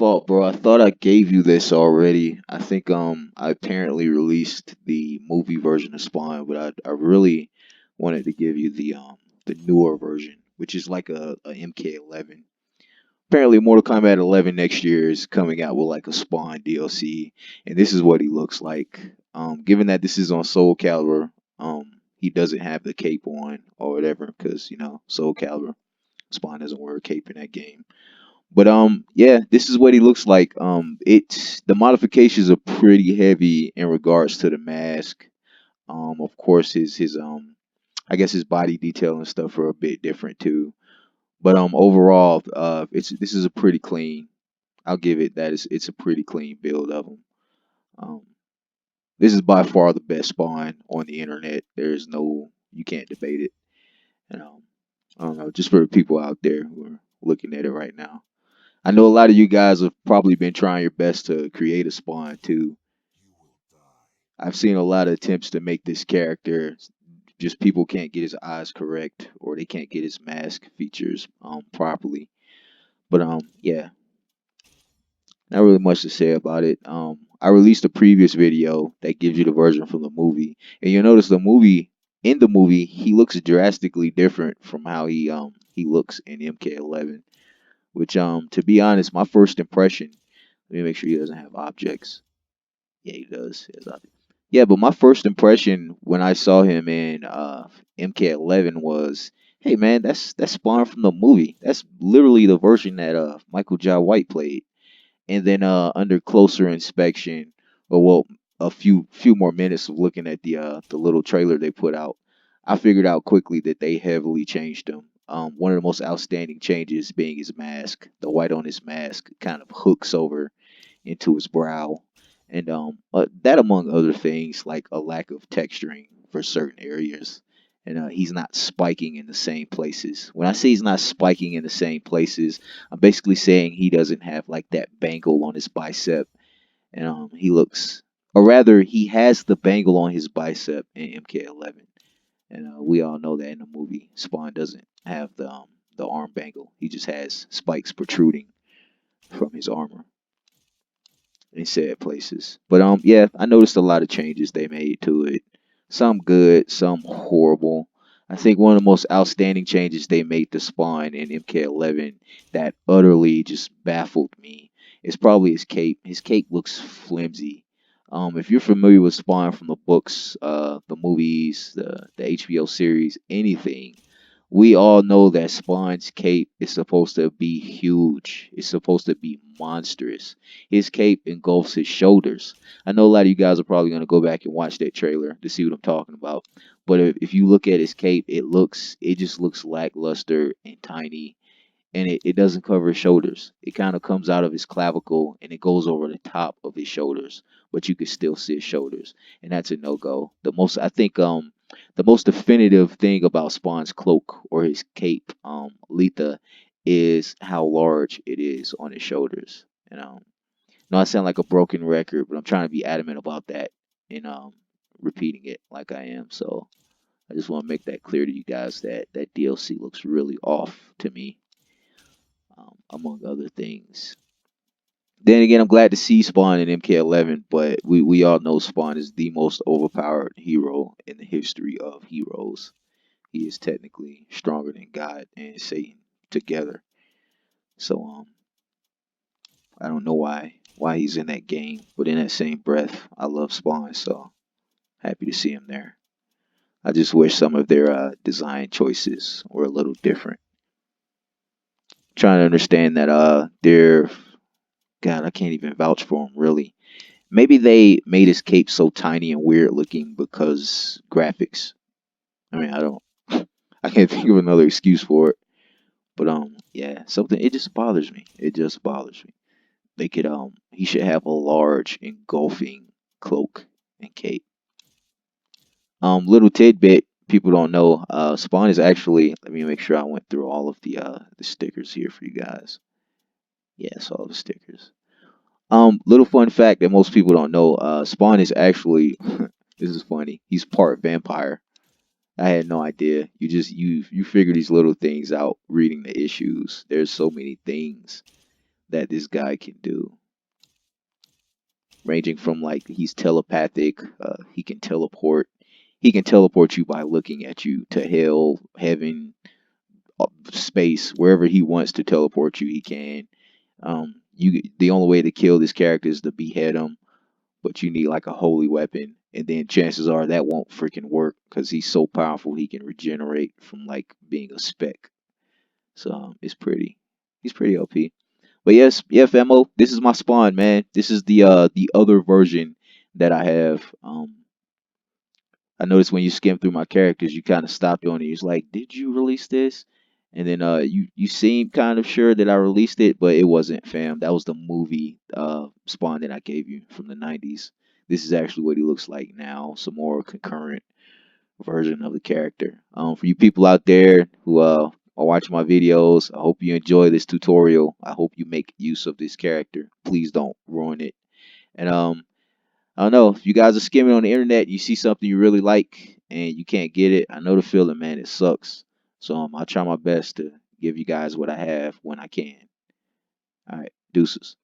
fault, bro. I thought I gave you this already. I think I apparently released the movie version of Spawn, but I really wanted to give you the newer version, which is like a MK11. Apparently, Mortal Kombat 11 next year is coming out with like a Spawn DLC, and this is what he looks like. Given that this is on Soul Calibur, he doesn't have the cape on or whatever, because Soul Calibur Spawn doesn't wear a cape in that game. But yeah, this is what he looks like. It's the modifications are pretty heavy in regards to the mask. Of course his I guess his body detail and stuff are a bit different too. But overall, it's this is a pretty clean. I'll give it that it's a pretty clean build of him. Um, this is by far the best spawn on the internet. There's no you can't debate it. And I don't know, just for the people out there who are looking at it right now. I know a lot of you guys have probably been trying your best to create a spawn too. I've seen a lot of attempts to make this character. Just people can't get his eyes correct, or they can't get his mask features properly. But yeah, not really much to say about it. I released a previous video that gives you the version from the movie, and you'll notice the movie he looks drastically different from how he looks in MK11. Which to be honest, my first impression. Let me make sure he doesn't have objects. Yeah, he does. He has objects. Yeah, but my first impression when I saw him in MK11 was, hey man, that's Spawn from the movie. That's literally the version that Michael Jai White played. And then under closer inspection, or well, a few more minutes of looking at the little trailer they put out, I figured out quickly that they heavily changed him. One of the most outstanding changes being his mask. The white on his mask kind of hooks over into his brow, and that among other things like a lack of texturing for certain areas. And he's not spiking in the same places. When I say he's not spiking in the same places, I'm basically saying he doesn't have like that bangle on his bicep, and he looks, or rather, he has the bangle on his bicep in MK11, and we all know that in the movie, Spawn doesn't have the arm bangle. He just has spikes protruding from his armor in said places. But yeah, I noticed a lot of changes they made to it. Some good, some horrible. I think one of the most outstanding changes they made to Spawn in MK11 that utterly just baffled me is probably his cape. His cape looks flimsy. If you're familiar with Spawn from the books, the movies, the HBO series, anything, we all know that Spawn's cape is supposed to be huge. It's supposed to be monstrous. His cape engulfs his shoulders. I know a lot of you guys are probably going to go back and watch that trailer to see what I'm talking about. But if you look at his cape, it just looks lackluster and tiny, and it doesn't cover his shoulders. It kind of comes out of his clavicle and it goes over the top of his shoulders, but you can still see his shoulders, and that's a no go. The most definitive thing about Spawn's cloak or his cape, Letha, is how large it is on his shoulders. You know, no, I sound like a broken record, but I'm trying to be adamant about that and repeating it like I am. So I just want to make that clear to you guys that that DLC looks really off to me, among other things. Then again, I'm glad to see Spawn in MK11, but we all know Spawn is the most overpowered hero in the history of heroes. He is technically stronger than God and Satan together. So I don't know why he's in that game, but in that same breath, I love Spawn, so happy to see him there. I just wish some of their design choices were a little different. Trying to understand that they're God, I can't even vouch for him really. Maybe they made his cape so tiny and weird looking because graphics. I mean, I don't, I can't think of another excuse for it. But yeah, something it just bothers me. It just bothers me. They could he should have a large engulfing cloak and cape. Little tidbit people don't know. Spawn is actually. Let me make sure I went through all of the stickers here for you guys. Yes, all the stickers. Little fun fact that most people don't know. Spawn is actually. This is funny. He's part vampire. I had no idea. You figure these little things out reading the issues. There's so many things that this guy can do, ranging from like he's telepathic, he can teleport you by looking at you to hell, heaven, space, wherever he wants to teleport you, he can. The only way to kill this character is to behead him, but you need like a holy weapon, and then chances are that won't freaking work because he's so powerful he can regenerate from like being a speck. So he's pretty OP. But yes, yeah, Famo, this is my spawn, man. This is the other version that I have. I noticed when you skim through my characters, you kind of stopped on it. You're like, did you release this? And then you seemed kind of sure that I released it, but it wasn't, fam. That was the movie spawn that I gave you from the 90s. This is actually what he looks like now. Some more concurrent version of the character. For you people out there who are watching my videos, I hope you enjoy this tutorial. I hope you make use of this character. Please don't ruin it. And I don't know if you guys are skimming on the internet, you see something you really like and you can't get it. I know the feeling, man. It sucks. So I'll try my best to give you guys what I have when I can. All right, deuces.